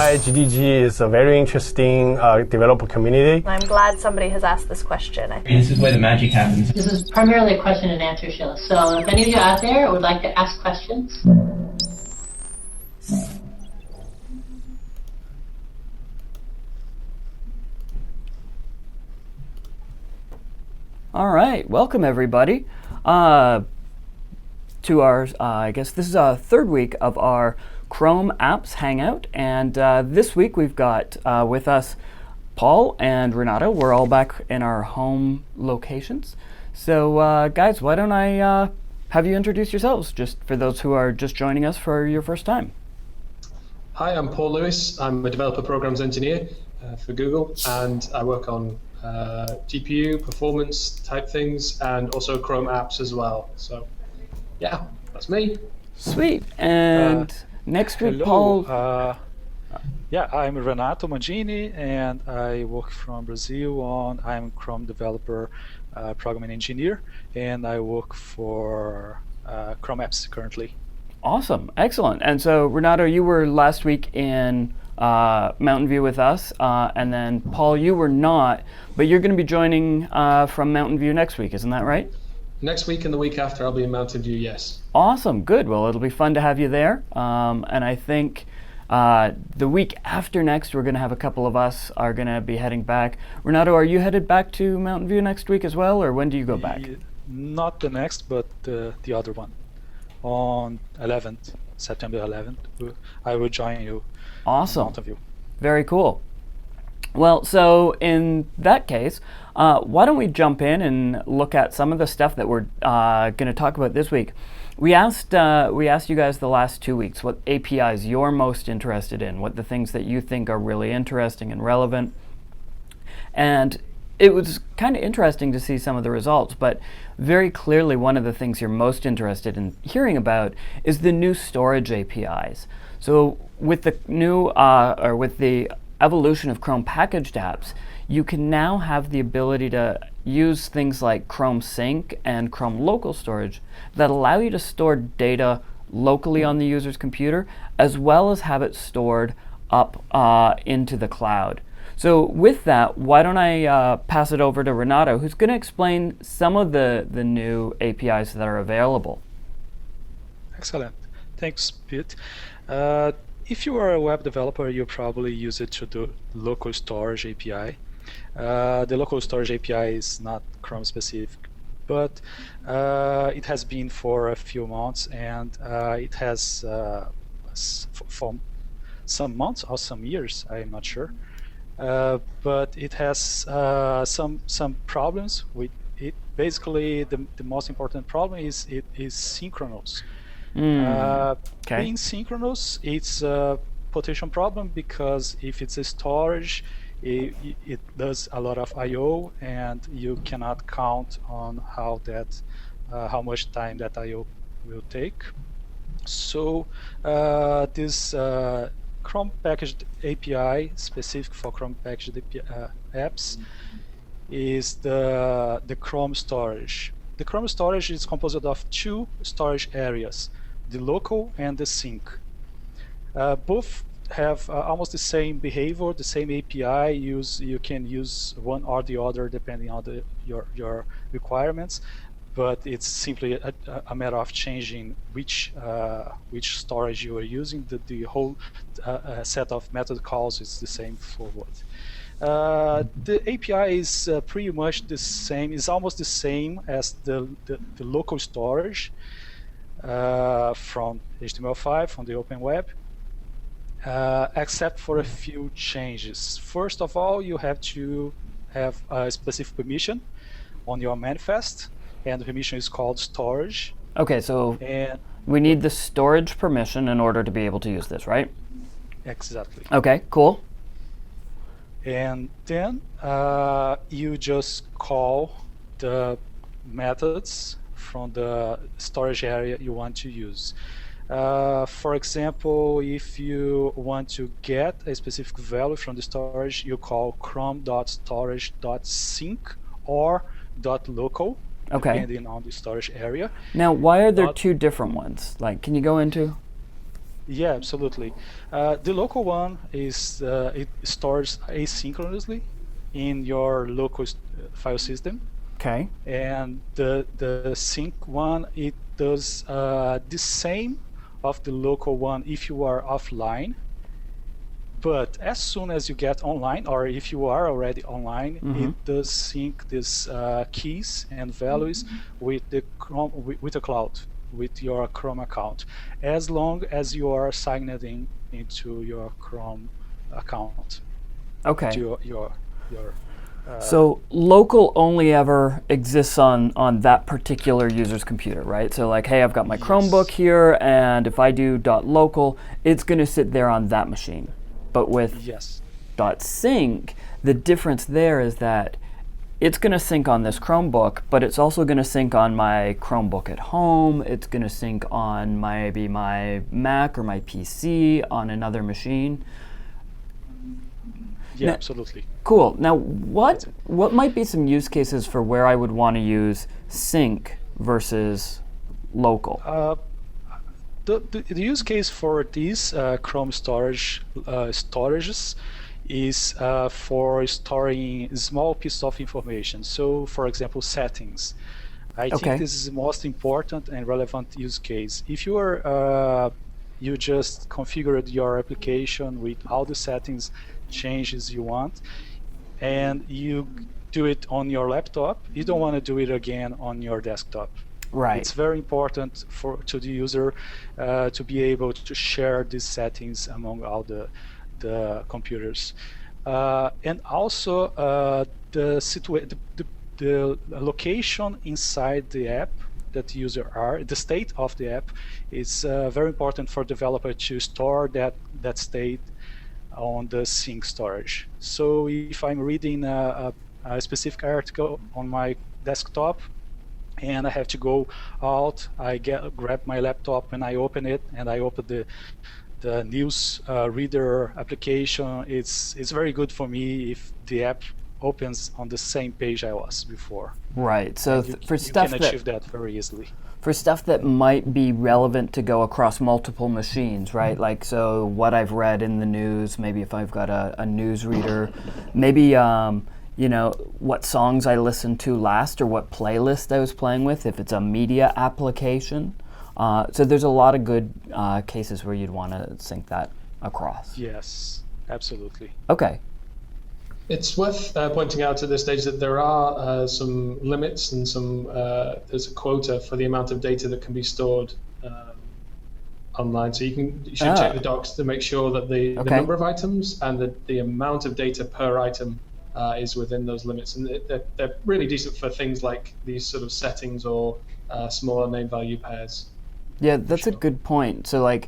why GDG is a very interesting developer community. I'm glad somebody has asked this question. This is where the magic happens. This is primarily a question and answer show. So if any of you out there would like to ask questions. All right, welcome everybody to our, I guess this is our third week of our Chrome Apps Hangout, and this week we've got with us Paul and Renato. We're all back in our home locations. So guys, why don't I have you introduce yourselves, just for those who are just joining us for your first time. Hi, I'm Paul Lewis. I'm a developer programs engineer for Google, and I work on GPU performance type things and also Chrome apps as well. So yeah, that's me. Sweet. And next week, hello. Paul. Yeah, I'm Renato Mangini, and I work from Brazil. I'm a Chrome developer, programming engineer, and I work for Chrome apps currently. Awesome, excellent. And so Renato, you were last week in Mountain View with us, and then Paul, you were not, but you're going to be joining from Mountain View next week, isn't that right? Next week and the week after I'll be in Mountain View, yes. Awesome, good. Well, it'll be fun to have you there. And I think the week after next, we're going to have a couple of us are going to be heading back. Renato, are you headed back to Mountain View next week as well, or when do you go back? Not the next, but the other one. On 11th, September 11th, I will join you. Awesome. Mountain View. Very cool. Well, so in that case, why don't we jump in and look at some of the stuff that we're going to talk about this week. We asked you guys the last 2 weeks what APIs you're most interested in, what the things that you think are really interesting and relevant. And it was kind of interesting to see some of the results, but very clearly one of the things you're most interested in hearing about is the new storage APIs. So with the new, with the evolution of Chrome packaged apps, you can now have the ability to use things like Chrome Sync and Chrome Local Storage that allow you to store data locally on the user's computer, as well as have it stored up into the cloud. So with that, why don't I pass it over to Renato, who's going to explain some of the new APIs that are available. Excellent. Thanks, Pete. If you are a web developer, you probably use it to do local storage API. The local storage API is not Chrome specific, but it has been for a few months, and it has for some months or some years, I'm not sure. But it has some problems with it. Basically, the most important problem is it is synchronous. Being synchronous, it's a potential problem because if it's a storage, it does a lot of I/O, and you cannot count on how much time that I/O will take. So this Chrome packaged API, specific for Chrome packaged apps, is the Chrome storage. The Chrome storage is composed of two storage areas, the local and the sync. Both have almost the same behavior, the same API. You can use one or the other depending on your requirements, but it's simply a matter of changing which storage you are using. The whole set of method calls is the same for both. The API is pretty much the same. It's almost the same as the local storage from HTML5 from the open web, except for a few changes. First of all, you have to have a specific permission on your manifest, and the permission is called storage. Okay, so we need the storage permission in order to be able to use this, right? Exactly. Okay, cool. And then you just call the methods from the storage area you want to use. For example, if you want to get a specific value from the storage, you call chrome.storage.sync or .local, depending on the storage area. Now, why are there two different ones? Like, can you go into? Yeah, absolutely. The local one is it stores asynchronously in your local file system, Okay. and the sync one, it does the same of the local one if you are offline. But as soon as you get online, or if you are already online, it does sync these keys and values with the Chrome, with the cloud, with your Chrome account, as long as you are signed in into your Chrome account. Okay. To your So local only ever exists on that particular user's computer, right? So like, hey, I've got my Chromebook here, and if I do .local, it's going to sit there on that machine. But with yes. .sync, the difference there is that it's going to sync on this Chromebook, but it's also going to sync on my Chromebook at home. It's going to sync on maybe my Mac or my PC on another machine. Yeah, absolutely. Cool. Now, what might be some use cases for where I would want to use sync versus local? The use case for these Chrome storages is for storing small pieces of information. So, for example, settings. I think this is the most important and relevant use case. If you are you just configured your application with all the settings changes you want, and you do it on your laptop, you don't want to do it again on your desktop. Right. It's very important to the user to be able to share these settings among all the computers, and also the location inside the app that the user are, the state of the app is very important for developer to store that state on the sync storage. So if I'm reading a specific article on my desktop and I have to go out, I grab my laptop and I open it, and I open the news reader application. It's very good for me if the app opens on the same page I was before. Right. So for stuff you can achieve that very easily. For stuff that might be relevant to go across multiple machines, right? Like, so what I've read in the news, maybe if I've got a news reader, maybe you know, what songs I listened to last or what playlist I was playing with, if it's a media application. So there's a lot of good cases where you'd want to sync that across. Yes, absolutely. Okay. It's worth pointing out at this stage that there are some limits and there's a quota for the amount of data that can be stored online. So you should check the docs to make sure that the number of items and the amount of data per item is within those limits. And they're really decent for things like these sort of settings or smaller name value pairs. Yeah, that's a good point. So like,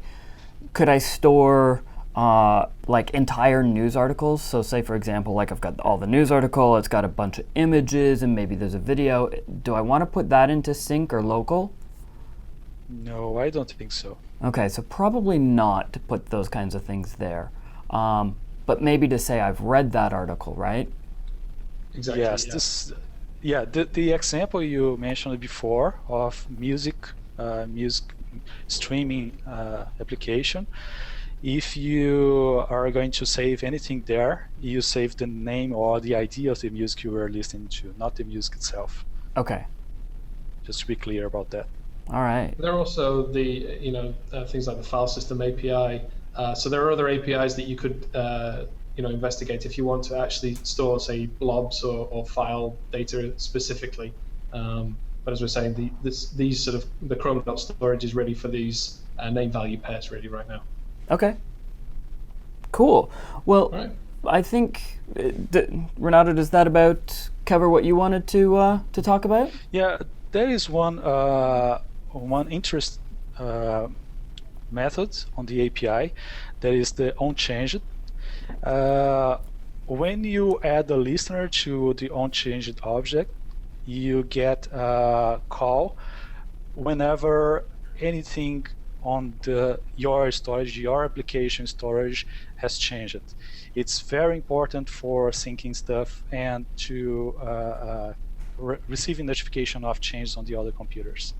could I store like entire news articles? So say, for example, like I've got all the news article, it's got a bunch of images and maybe there's a video. Do I want to put that into sync or local? No, I don't think so. Okay, so probably not to put those kinds of things there. But maybe to say I've read that article, right? Exactly. Yes, the example you mentioned before of music streaming application, if you are going to save anything there, you save the name or the ID of the music you were listening to, not the music itself. Okay. Just to be clear about that. All right. There are also the things like the file system API. So there are other APIs that you could investigate if you want to actually store, say, blobs or file data specifically. But as we're saying, these sort of the Chrome storage is ready for these name value pairs really right now. Okay. Cool. Well, right. I think Renato, does that about cover what you wanted to talk about? Yeah, there is one interest method on the API. That is the onChanged. When you add a listener to the onChanged object, you get a call whenever anything on your storage, your application storage has changed. It's very important for syncing stuff and to receiving notification of changes on the other computers.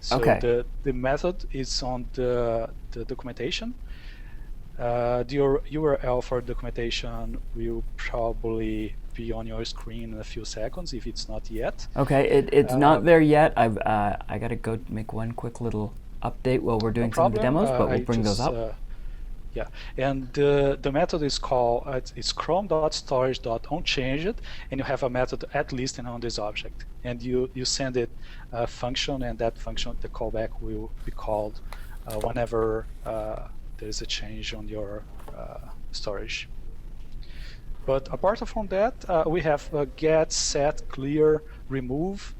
So Okay. the method is on the documentation. The URL for documentation will probably be on your screen in a few seconds if it's not yet. Okay, it's not there yet. I got to go make one quick little update while we're doing some of the demos, but we'll bring those up. Yeah, and the method is called it's chrome.storage.onchanged, and you have a method add listener on this object, and you send it a function, and that function, the callback, will be called whenever there is a change on your storage. But apart from that, we have get, set, clear, remove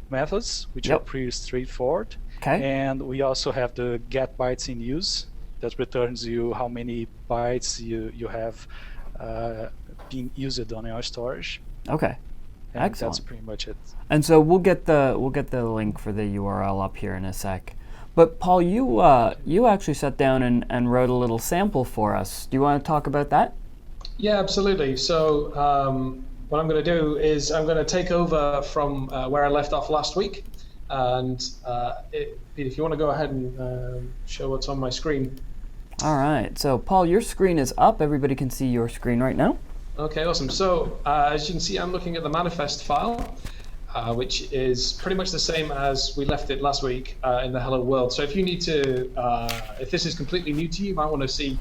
methods, which are pretty straightforward. Okay. And we also have the get bytes in use that returns you how many bytes you have being used on your storage. Okay. And Excellent. that's pretty much it. And so we'll get the link for the URL up here in a sec. But Paul, you actually sat down and wrote a little sample for us. Do you want to talk about that? Yeah, absolutely. So what I'm going to do is I'm going to take over from where I left off last week. And if you want to go ahead and show what's on my screen. All right. So Paul, your screen is up. Everybody can see your screen right now. Okay, awesome. So as you can see, I'm looking at the manifest file, which is pretty much the same as we left it last week in the Hello World. So if you need to, if this is completely new to you, you might want to see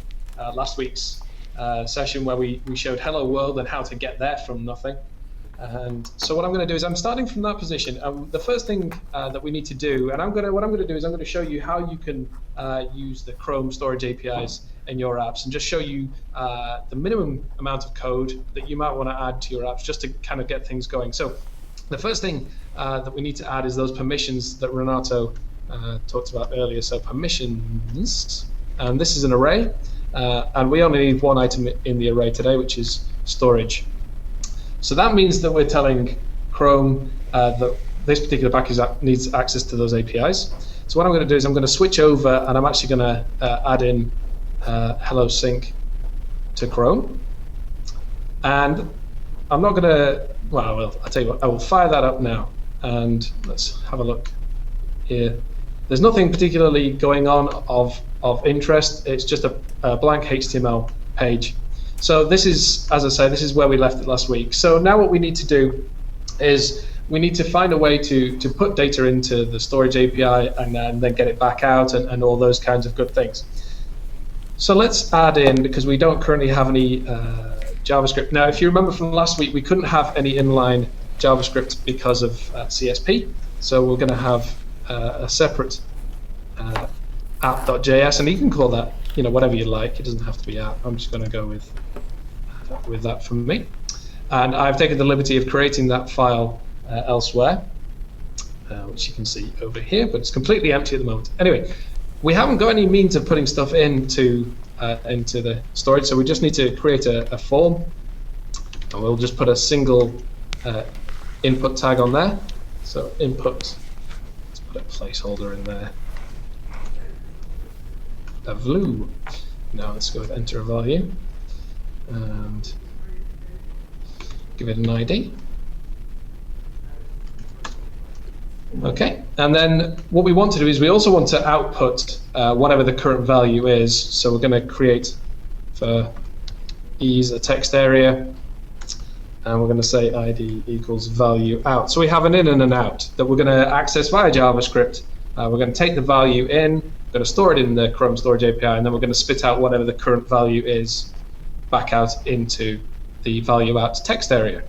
last week's session where we showed Hello World and how to get there from nothing. And so what I'm going to do is I'm starting from that position. The first thing that we need to do, and what I'm going to do is I'm going to show you how you can use the Chrome storage APIs in your apps, and just show you the minimum amount of code that you might want to add to your apps just to kind of get things going. So the first thing that we need to add is those permissions that Renato talked about earlier. So permissions, and this is an array, and we only need one item in the array today, which is storage. So that means that we're telling Chrome that this particular package needs access to those APIs. So what I'm going to do is I'm going to switch over, and I'm actually going to add in Hello Sync to Chrome. And I'm not going to, well, I'll tell you what, I will fire that up now. And let's have a look here. There's nothing particularly going on of interest. It's just a blank HTML page. So this is, as I say, this is where we left it last week. So now what we need to do is we need to find a way to put data into the storage API and then get it back out and all those kinds of good things. So let's add in, because we don't currently have any JavaScript. Now, if you remember from last week, we couldn't have any inline JavaScript because of CSP. So we're going to have a separate app.js, and you can call that whatever you like. It doesn't have to be app. I'm just going to go with that for me. And I've taken the liberty of creating that file elsewhere, which you can see over here, but it's completely empty at the moment. Anyway, we haven't got any means of putting stuff into the storage, so we just need to create a form, and we'll just put a single input tag on there. So input, let's put a placeholder in there. A blue. Now let's go with enter a value and give it an ID. Okay, and then what we want to do is we also want to output whatever the current value is. So we're going to create, for ease, a text area, and we're going to say ID equals value out. So we have an in and an out that we're going to access via JavaScript. We're going to take the value in, we're going to store it in the Chrome Storage API, and then we're going to spit out whatever the current value is back out into the value out text area.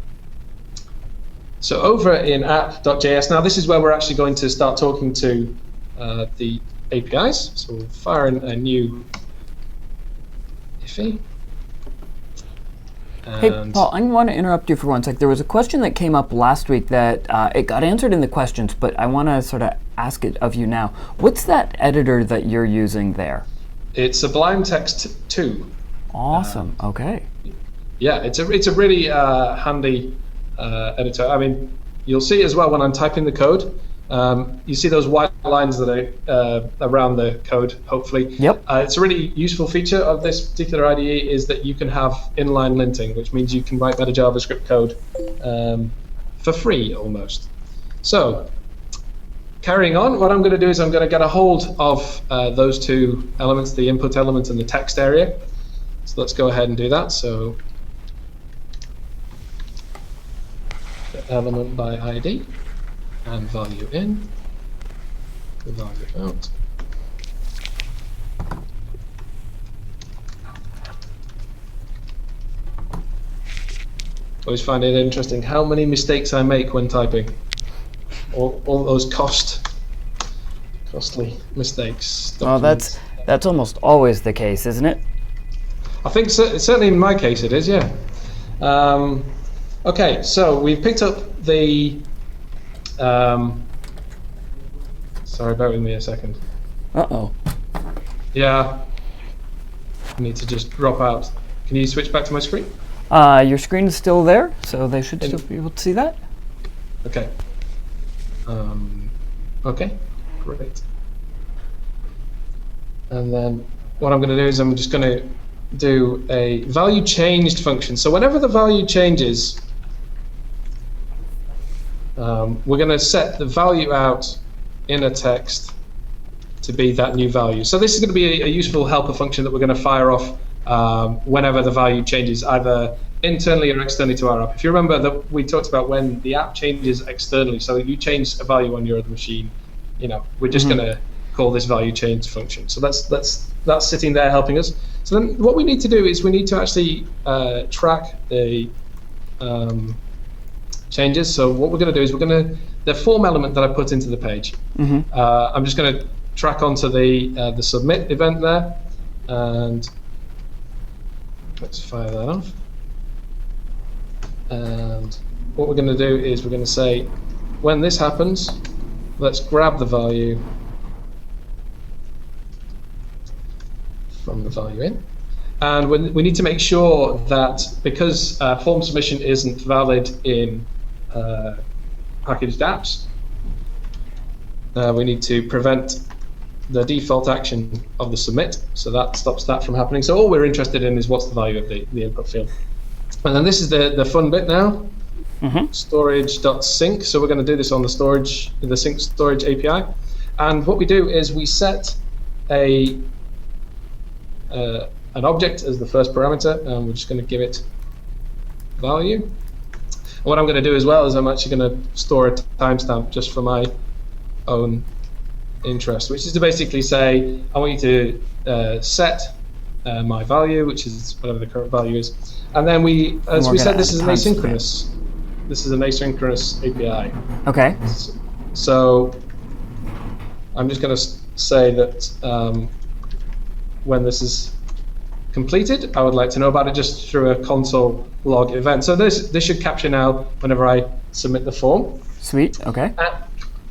So over in app.js, now this is where we're actually going to start talking to the APIs. So we'll fire in a new Ify. Hey, Paul, I want to interrupt you for one sec. There was a question that came up last week that it got answered in the questions, but I want to sort of ask it of you now. What's that editor that you're using there? It's Sublime Text 2. Awesome. Okay. Yeah, it's a really handy editor. I mean, you'll see as well when I'm typing the code. You see those white lines that are around the code, hopefully. Yep. It's a really useful feature of this particular IDE is that you can have inline linting, which means you can write better JavaScript code for free almost. So carrying on, what I'm going to do is I'm going to get a hold of those two elements, the input element and the text area. So let's go ahead and do that. So the element by ID and value in, the value out. Always find it interesting how many mistakes I make when typing. All those costly mistakes. Well, that's almost always the case, isn't it? I think certainly in my case it is, yeah. Okay, so we've picked up the. Sorry, bear with me a second. Uh-oh. Yeah. I need to just drop out. Can you switch back to my screen? Your screen is still there, so they should still be able to see that. Okay. Okay, great. And then what I'm going to do is I'm just going to do a value changed function. So whenever the value changes, we're going to set the value out in a text to be that new value. So this is going to be a useful helper function that we're going to fire off whenever the value changes, either internally or externally to our app. If you remember that we talked about when the app changes externally, so you change a value on your other machine, we're just going to call this value change function. So that's sitting there helping us. So then what we need to do is we need to actually track the changes. So what we're going to do is the form element that I put into the page, I'm just going to track onto the submit event there, and let's fire that off. And what we're going to do is we're going to say, when this happens, let's grab the value from the value in. And we need to make sure that because form submission isn't valid in packaged apps, we need to prevent the default action of the submit, so that stops that from happening. So all we're interested in is what's the value of the input field. And then this is the fun bit now, storage.sync. So we're going to do this on the sync storage API. And what we do is we set an object as the first parameter, and we're just going to give it value. And what I'm going to do as well is I'm actually going to store a timestamp just for my own interest, which is to basically say, I want you to set my value, which is whatever the current value is. And then as we said, this is an asynchronous. This is an asynchronous API. Okay. So I'm just going to say that when this is completed, I would like to know about it just through a console log event. So this should capture now whenever I submit the form. Sweet. Okay.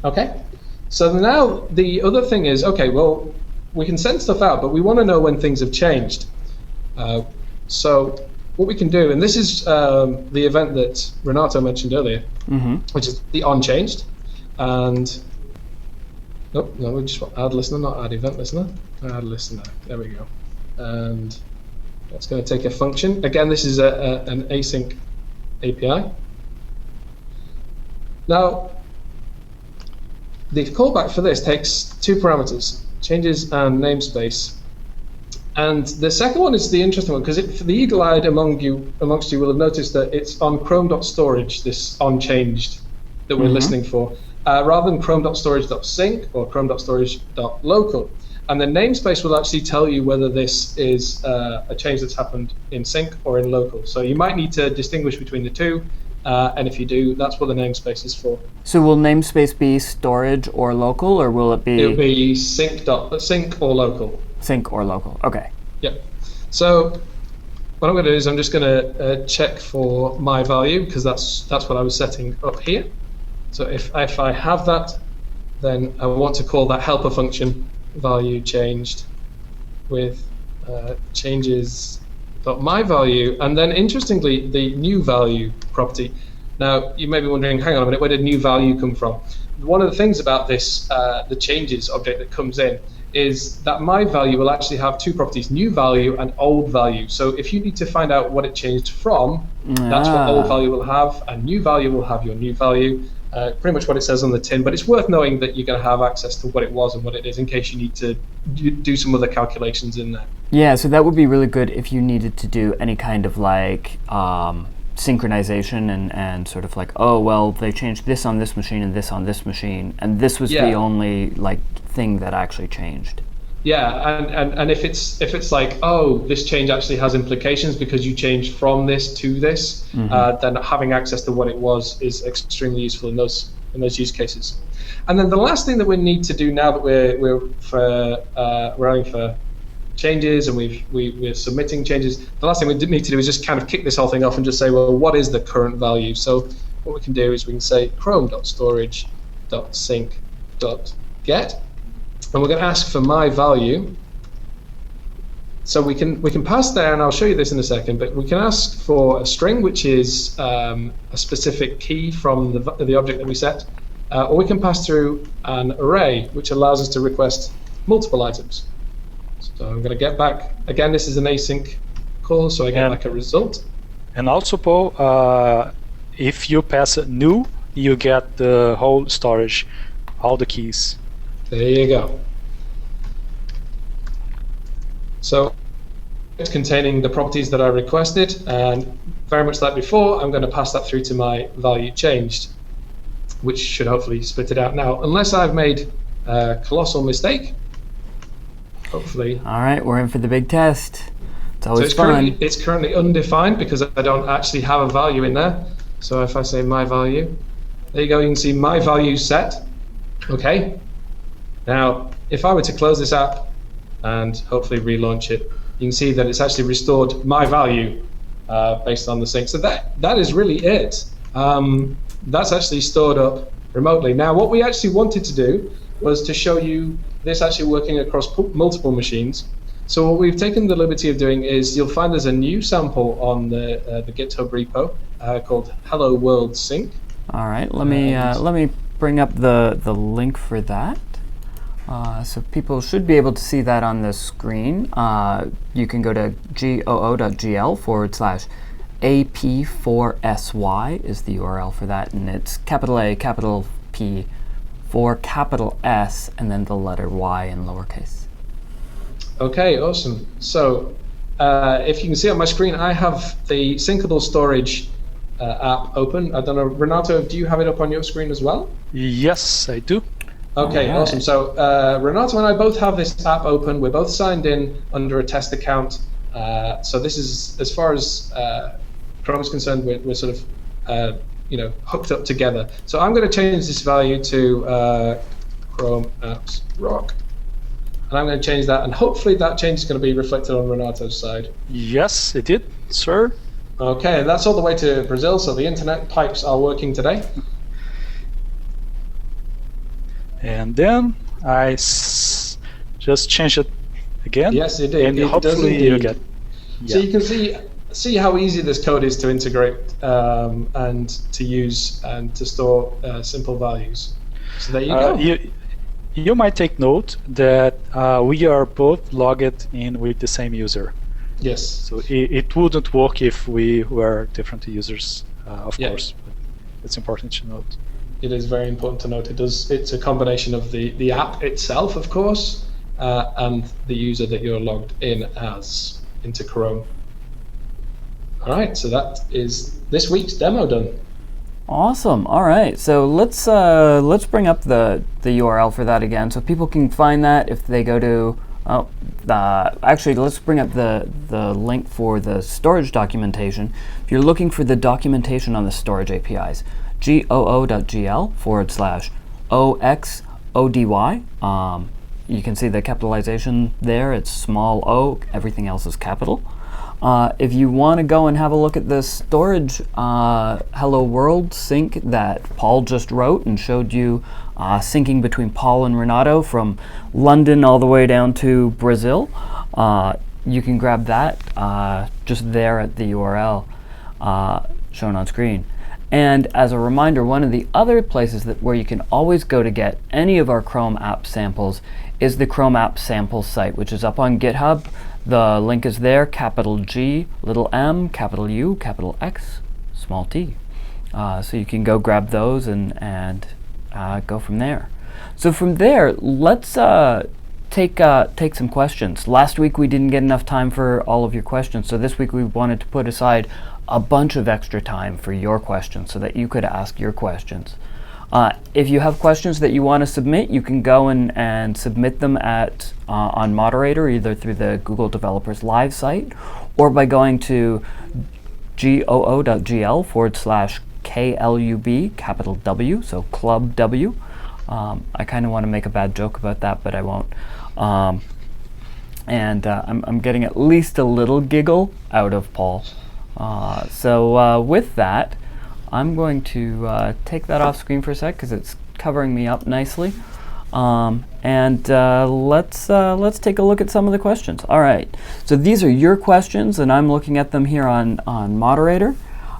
Okay. So now the other thing is, okay, well, we can send stuff out, but we want to know when things have changed. So what we can do, and this is the event that Renato mentioned earlier, which is the onChanged. And we just want add listener, not add event listener. Add listener. There we go. And that's going to take a function. Again, this is an async API. Now, the callback for this takes two parameters, changes and namespace. And the second one is the interesting one, because the eagle-eyed amongst you will have noticed that it's on chrome.storage, this onChanged that we're listening for, rather than chrome.storage.sync or chrome.storage.local. And the namespace will actually tell you whether this is a change that's happened in sync or in local. So you might need to distinguish between the two. And if you do, that's what the namespace is for. So will namespace be storage or local, or will it be? It'll be sync or local. Sync or local. Okay. Yep. So what I'm going to do is I'm just going to check for my value, because that's what I was setting up here. So if I have that, then I want to call that helper function value changed with changes my value, and then interestingly the new value property. Now you may be wondering, hang on a minute, where did new value come from? One of the things about this the changes object that comes in is that my value will actually have two properties, new value and old value. So if you need to find out what it changed from, that's what old value will have, and new value will have your new value. pretty much what it says on the tin, but it's worth knowing that you're going to have access to what it was and what it is in case you need to do some other calculations in there. Yeah, so that would be really good if you needed to do any kind of like synchronization and sort of like, oh, well, they changed this on this machine and this on this machine, and this was the only like thing that actually changed. Yeah, and if it's like, oh, this change actually has implications because you changed from this to this, then having access to what it was is extremely useful in those use cases. And then the last thing that we need to do now that we're running for changes and we're submitting changes, the last thing we need to do is just kind of kick this whole thing off and just say, well, what is the current value? So what we can do is we can say chrome.storage.sync.get. And we're going to ask for my value. So we can pass there, and I'll show you this in a second, but we can ask for a string, which is a specific key from the object that we set, or we can pass through an array, which allows us to request multiple items. So I'm going to get back, again, this is an async call, so I get back a result. And also, Paul, if you pass a new, you get the whole storage, all the keys. There you go. So it's containing the properties that I requested, and very much like before, I'm going to pass that through to my value changed, which should hopefully spit it out now, unless I've made a colossal mistake. Hopefully. All right, we're in for the big test. It's always fun. It's currently undefined because I don't actually have a value in there. So if I say my value, there you go, you can see my value set. Okay. Now, if I were to close this app and hopefully relaunch it, you can see that it's actually restored my value based on the sync. So that is really it. That's actually stored up remotely. Now, what we actually wanted to do was to show you this actually working across multiple machines. So what we've taken the liberty of doing is you'll find there's a new sample on the GitHub repo called Hello World Sync. All right, let me bring up the link for that. So people should be able to see that on the screen. You can go to goo.gl/AP4SY is the URL for that, and it's capital A, capital P, 4 capital S, and then the letter Y in lowercase. Okay, awesome. So if you can see on my screen, I have the syncable storage app open. I don't know, Renato, do you have it up on your screen as well? Yes, I do. Okay, awesome. So Renato and I both have this app open. We're both signed in under a test account. So this is, as far as Chrome is concerned, we're sort of hooked up together. So I'm going to change this value to Chrome Apps Rock. And I'm going to change that, and hopefully that change is going to be reflected on Renato's side. Yes, it did, sir. Okay, and that's all the way to Brazil, so the internet pipes are working today. And then I just changed it again. Yes, it did. And it hopefully does you get. So you can see how easy this code is to integrate and to use and to store simple values. So there you go. You might take note that we are both logged in with the same user. Yes. So it wouldn't work if we were different users, of course. But it's important to note. It is very important to note. It's a combination of the app itself, of course, and the user that you're logged in as into Chrome. All right, so that is this week's demo done. Awesome. All right, so let's bring up the URL for that again, so people can find that if they go to. Actually, let's bring up the link for the storage documentation. If you're looking for the documentation on the storage APIs, goo.gl/OXODY. You can see the capitalization there. It's small o. Everything else is capital. If you want to go and have a look at the storage Hello World sync that Paul just wrote and showed you syncing between Paul and Renato from London all the way down to Brazil, you can grab that just there at the URL shown on screen. And as a reminder, one of the other places where you can always go to get any of our Chrome app samples is the Chrome app sample site, which is up on GitHub. The link is there, capital G, little m, capital U, capital X, small t. So you can go grab those and go from there. So from there, let's take some questions. Last week we didn't get enough time for all of your questions, so this week we wanted to put aside a bunch of extra time for your questions so that you could ask your questions. If you have questions that you want to submit, you can go and submit them on Moderator, either through the Google Developers Live site or by going to goo.gl/KLUB, capital W, so Club W. I kind of want to make a bad joke about that, but I won't. I'm getting at least a little giggle out of Paul. So with that, I'm going to take that off screen for a sec because it's covering me up nicely. Let's take a look at some of the questions. All right, so these are your questions, and I'm looking at them here on Moderator.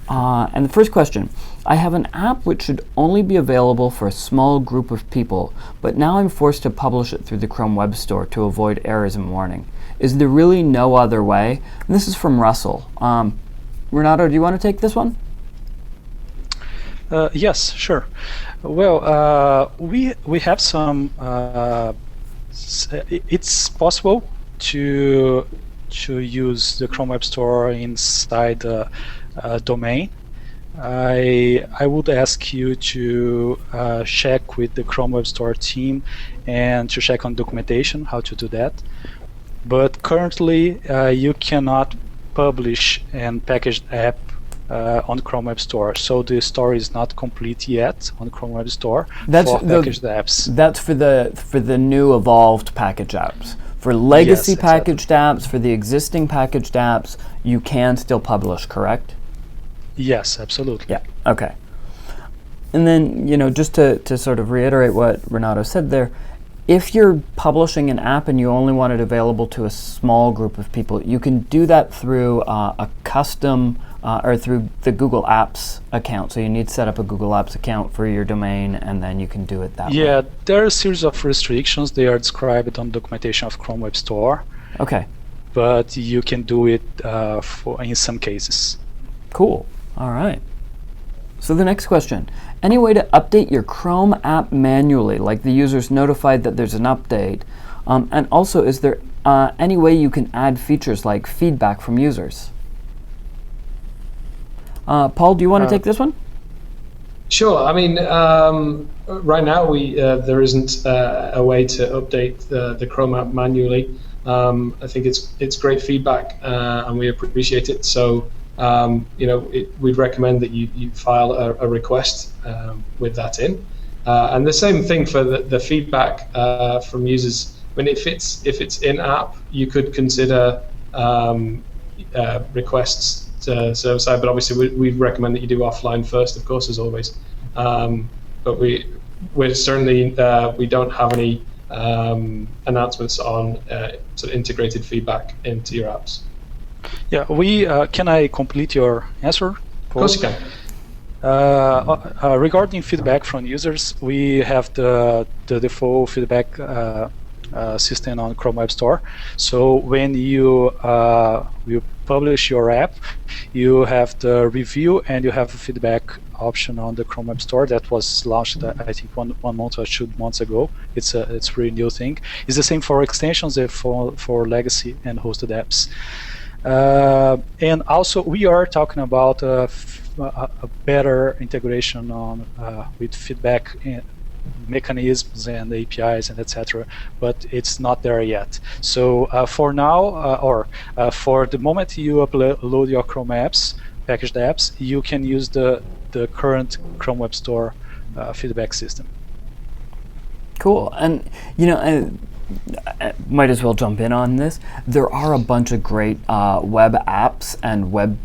And the first question, I have an app which should only be available for a small group of people, but now I'm forced to publish it through the Chrome Web Store to avoid errors and warning. Is there really no other way? And this is from Russell. Renato, do you want to take this one? Yes, sure. Well, we have some. It's possible to use the Chrome Web Store inside the domain. I would ask you to check with the Chrome Web Store team and to check on documentation how to do that. But currently, you cannot publish and package app on Chrome Web Store, so the store is not complete yet on Chrome Web Store for packaged apps. That's for the new evolved package apps. For legacy Yes, packaged apps, for the existing packaged apps, you can still publish, correct? Yes, absolutely. Yeah. Okay. And then, just to sort of reiterate what Renato said there, if you're publishing an app and you only want it available to a small group of people, you can do that through a custom or through the Google Apps account. So you need to set up a Google Apps account for your domain, and then you can do it that way. Yeah, there are a series of restrictions. They are described on documentation of Chrome Web Store. Okay. But you can do it in some cases. Cool. All right. So the next question, any way to update your Chrome app manually, like the user's notified that there's an update? And also, is there any way you can add features like feedback from users? Paul, do you want to take this one? Sure. I mean, right now there isn't a way to update the Chrome app manually. I think it's great feedback, and we appreciate it. So we'd recommend that you file a request with that in. And the same thing for the feedback from users. When if it's in app, you could consider requests to server side, but obviously we recommend that you do offline first, of course, as always. But we're certainly we don't have any announcements on sort of integrated feedback into your apps. Yeah, can I complete your answer? Of course you can. Regarding feedback from users, we have the default feedback system on Chrome Web Store. So when you publish your app, you have the review and you have a feedback option on the Chrome Web Store that was launched, I think, one month or 2 months ago. It's a pretty new thing. It's the same for extensions and for legacy and hosted apps. And also, we are talking about a better integration on with feedback mechanisms and APIs and etc. But it's not there yet. So for now, for the moment you upload your Chrome apps, packaged apps, you can use the current Chrome Web Store feedback system. Cool. And I might as well jump in on this. There are a bunch of great web apps and web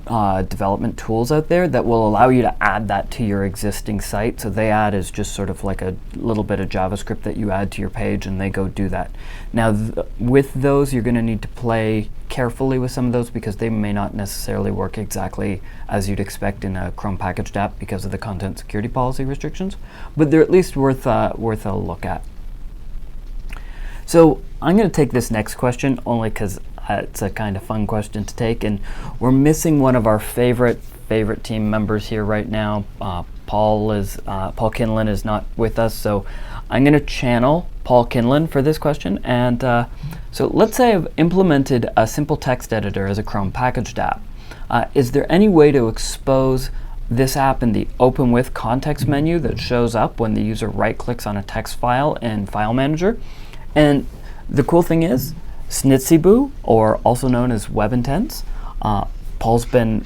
development tools out there that will allow you to add that to your existing site. So they add is just sort of like a little bit of JavaScript that you add to your page, and they go do that. Now, with those, you're going to need to play carefully with some of those because they may not necessarily work exactly as you'd expect in a Chrome packaged app because of the content security policy restrictions. But they're at least worth a look at. So I'm going to take this next question only because It's a kind of fun question to take, and we're missing one of our favorite team members here right now. Paul Kinlan is not with us, so I'm going to channel Paul Kinlan for this question. And so let's say I've implemented a simple text editor as a Chrome packaged app. Is there any way to expose this app in the Open With context menu that shows up when the user right-clicks on a text file in File Manager? And the cool thing is, Snitsiboo, or also known as WebIntents, Paul's been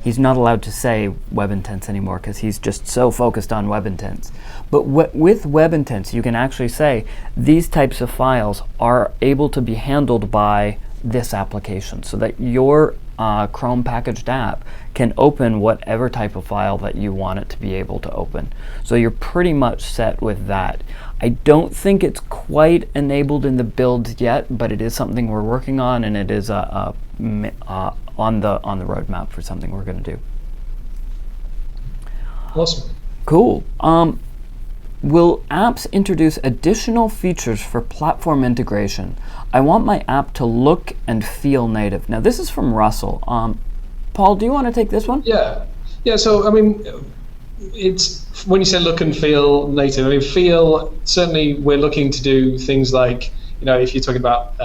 he's not allowed to say WebIntents anymore because he's just so focused on WebIntents. But with WebIntents, you can actually say these types of files are able to be handled by this application, so that your Chrome packaged app can open whatever type of file that you want it to be able to open. So you're pretty much set with that. I don't think it's quite enabled in the build yet, but it is something we're working on, and it is on the roadmap for something we're going to do. Awesome. Cool. Will apps introduce additional features for platform integration? I want my app to look and feel native. Now, this is from Russell. Paul, do you want to take this one? Yeah. So I mean, it's when you say look and feel native. I mean, feel, certainly we're looking to do things like, if you're talking about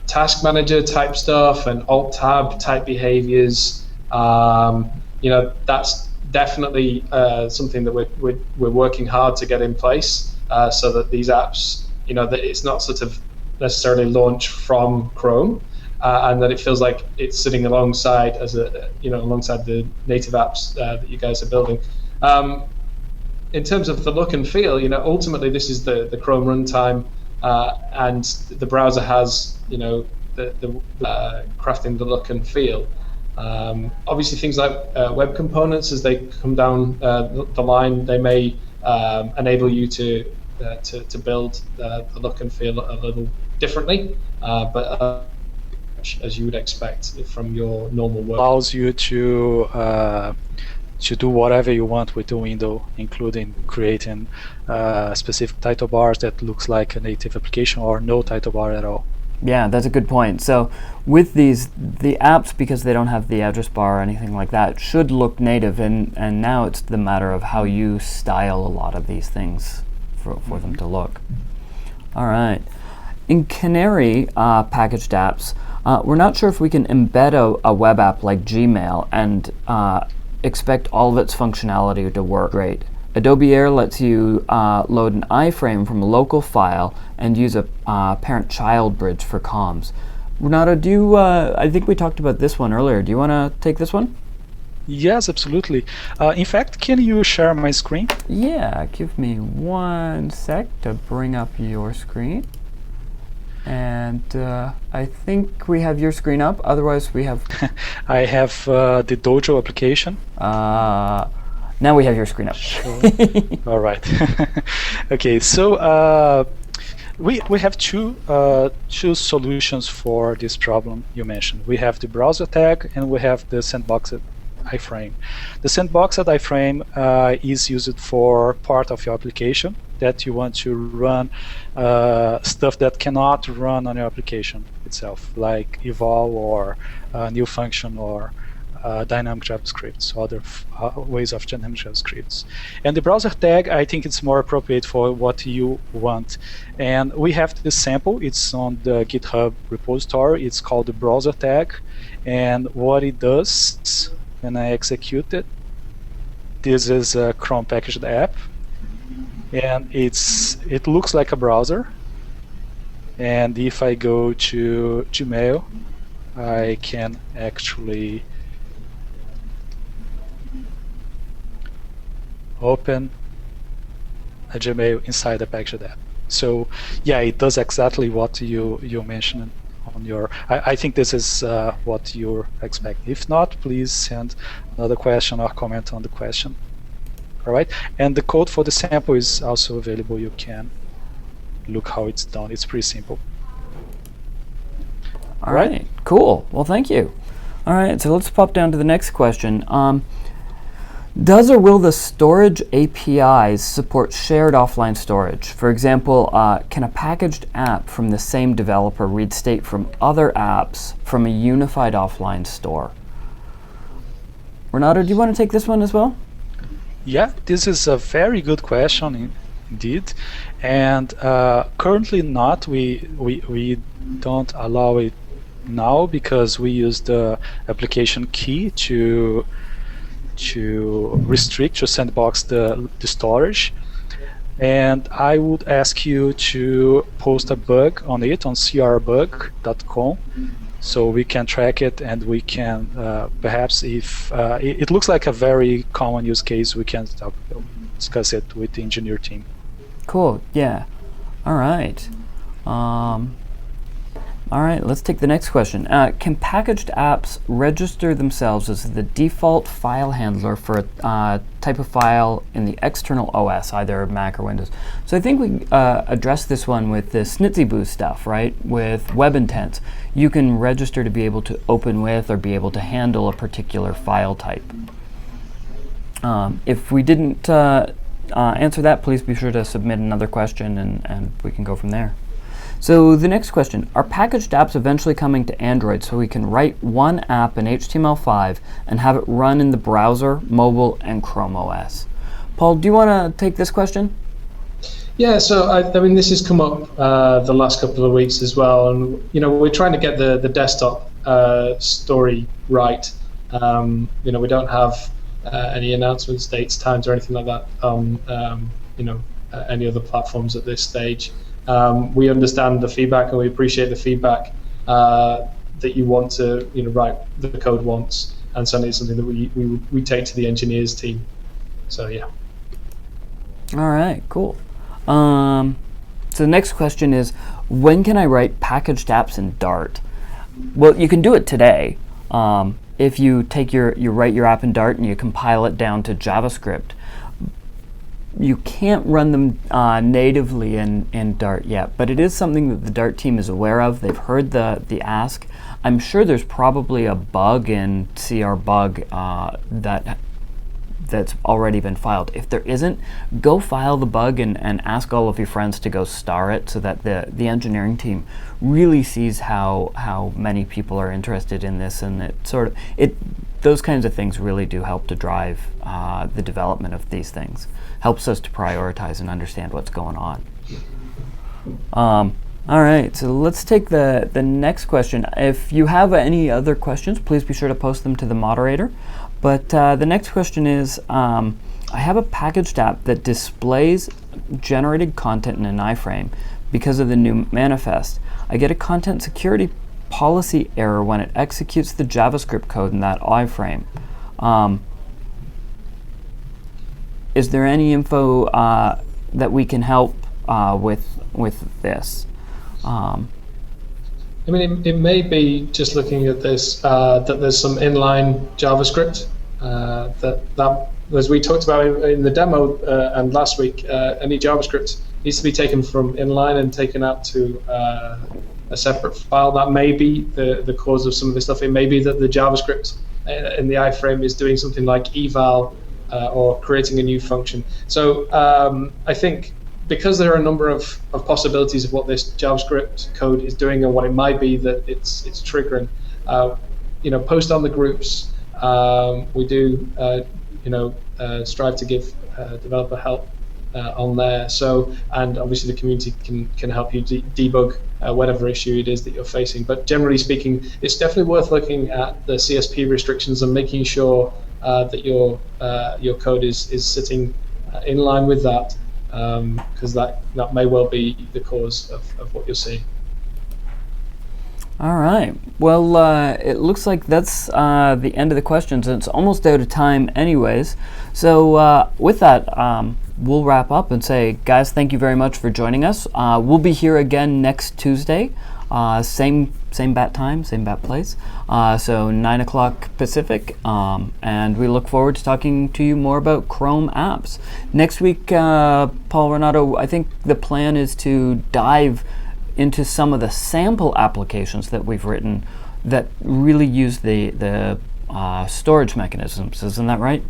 task manager type stuff and alt tab type behaviors, that's definitely something that we're working hard to get in place, so that these apps, that it's not sort of necessarily launched from Chrome, and that it feels like it's sitting alongside alongside the native apps that you guys are building. In terms of the look and feel, ultimately this is the Chrome runtime, and the browser has, the crafting the look and feel. Obviously, things like web components, as they come down the line, they may enable you to build the look and feel a little differently, but as you would expect from your normal work. Allows you to do whatever you want with the window, including creating specific title bars that looks like a native application or no title bar at all. Yeah, that's a good point. So with these, the apps, because they don't have the address bar or anything like that, should look native, and now it's the matter of how you style a lot of these things for them to look. All right. In Canary packaged apps, we're not sure if we can embed a web app like Gmail and expect all of its functionality to work great. Adobe Air lets you load an iframe from a local file and use a parent-child bridge for comms. Renato, I think we talked about this one earlier. Do you want to take this one? Yes, absolutely. In fact, can you share my screen? Yeah, give me 1 sec to bring up your screen. And I think we have your screen up. Otherwise, we have... I have the Dojo application. Now we have your screen up. Sure. All right. Okay, so we have two solutions for this problem you mentioned. We have the browser tag and we have the sandboxed iframe. The sandboxed iframe is used for part of your application that you want to run stuff that cannot run on your application itself, like eval or new function or dynamic JavaScripts, other ways of dynamic JavaScripts. And the browser tag, I think it's more appropriate for what you want. And we have this sample. It's on the GitHub repository. It's called the browser tag. And what it does, when I execute it, this is a Chrome packaged app. And it looks like a browser. And if I go to Gmail, I can actually open a Gmail inside the packaged app. So yeah, it does exactly what you mentioned on your... I think this is what you expect. If not, please send another question or comment on the question. All right, and the code for the sample is also available. You can look how it's done. It's pretty simple. All right, cool. Well, thank you. All right, so let's pop down to the next question. Does or will the storage APIs support shared offline storage? For example, can a packaged app from the same developer read state from other apps from a unified offline store? Renato, do you want to take this one as well? Yeah, this is a very good question indeed, and currently not. We don't allow it now because we use the application key to restrict, to sandbox the storage. And I would ask you to post a bug on it on crbug.com, so we can track it, and we can perhaps, if it looks like a very common use case, we can discuss it with the engineer team. Cool. Yeah. All right. All right, let's take the next question. Can packaged apps register themselves as the default file handler for a type of file in the external OS, either Mac or Windows? So I think we addressed this one with the Snitsy stuff, right? With web intents, you can register to be able to open with or be able to handle a particular file type. If we didn't answer that, please be sure to submit another question, and we can go from there. So the next question, are packaged apps eventually coming to Android so we can write one app in HTML5 and have it run in the browser, mobile, and Chrome OS? Paul, do you want to take this question? Yeah, so I mean, this has come up the last couple of weeks as well, and we're trying to get the desktop story right. We don't have any announcements, dates, times, or anything like that on any other platforms at this stage. We understand the feedback, and we appreciate the feedback that you want to write the code once, and certainly it's something that we take to the engineers team. So yeah. All right, cool. So the next question is, when can I write packaged apps in Dart? Well, you can do it today. If you take you write your app in Dart and you compile it down to JavaScript. You can't run them natively in Dart yet, but it is something that the Dart team is aware of. They've heard the ask. I'm sure there's probably a bug in crbug that's already been filed. If there isn't, go file the bug and ask all of your friends to go star it so that the engineering team really sees how many people are interested in this, and those kinds of things really do help to drive the development of these things. Helps us to prioritize and understand what's going on. All right, so let's take the next question. If you have any other questions, please be sure to post them to the moderator. But the next question is, I have a packaged app that displays generated content in an iframe because of the new manifest. I get a content security policy error when it executes the JavaScript code in that iframe. Is there any info that we can help with this? I mean, it may be just looking at this that there's some inline JavaScript that as we talked about in the demo and last week, any JavaScript needs to be taken from inline and taken out to a separate file. That may be the cause of some of this stuff. It may be that the JavaScript in the iframe is doing something like eval or creating a new function. So I think because there are a number of possibilities of what this JavaScript code is doing and what it might be that it's triggering, post on the groups. We do strive to give developer help on there. So, and obviously the community can help you debug whatever issue it is that you're facing. But generally speaking, it's definitely worth looking at the CSP restrictions and making sure that your code is sitting in line with that, because that may well be the cause of what you're seeing. All right. Well, it looks like that's the end of the questions, and it's almost out of time anyways. So with that, we'll wrap up and say, guys, thank you very much for joining us. We'll be here again next Tuesday, same bat time, same bat place. So 9 o'clock Pacific, and we look forward to talking to you more about Chrome apps. Next week, Paul, Renato, I think the plan is to dive into some of the sample applications that we've written that really use the storage mechanisms. Isn't that right?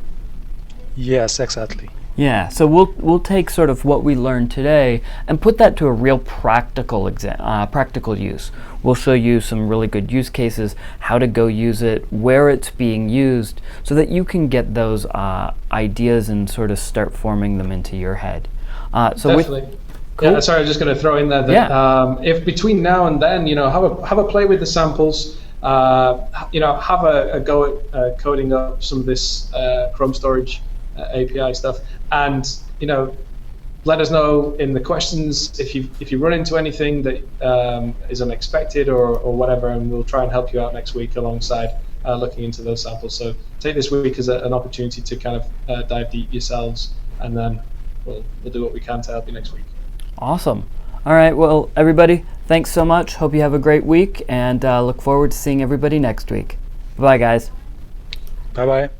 Yes, exactly. Yeah, so we'll take sort of what we learned today and put that to a real practical practical use. We'll show you some really good use cases, how to go use it, where it's being used, so that you can get those ideas and sort of start forming them into your head. So Definitely. Cool. Yeah, sorry, I'm just going to throw in there that if between now and then, have a play with the samples, have a go at coding up some of this Chrome storage API stuff, and let us know in the questions if you run into anything that is unexpected or whatever, and we'll try and help you out next week alongside looking into those samples. So take this week as an opportunity to kind of dive deep yourselves, and then we'll do what we can to help you next week. Awesome. All right, well, everybody, thanks so much. Hope you have a great week, and look forward to seeing everybody next week. Bye, guys. Bye-bye.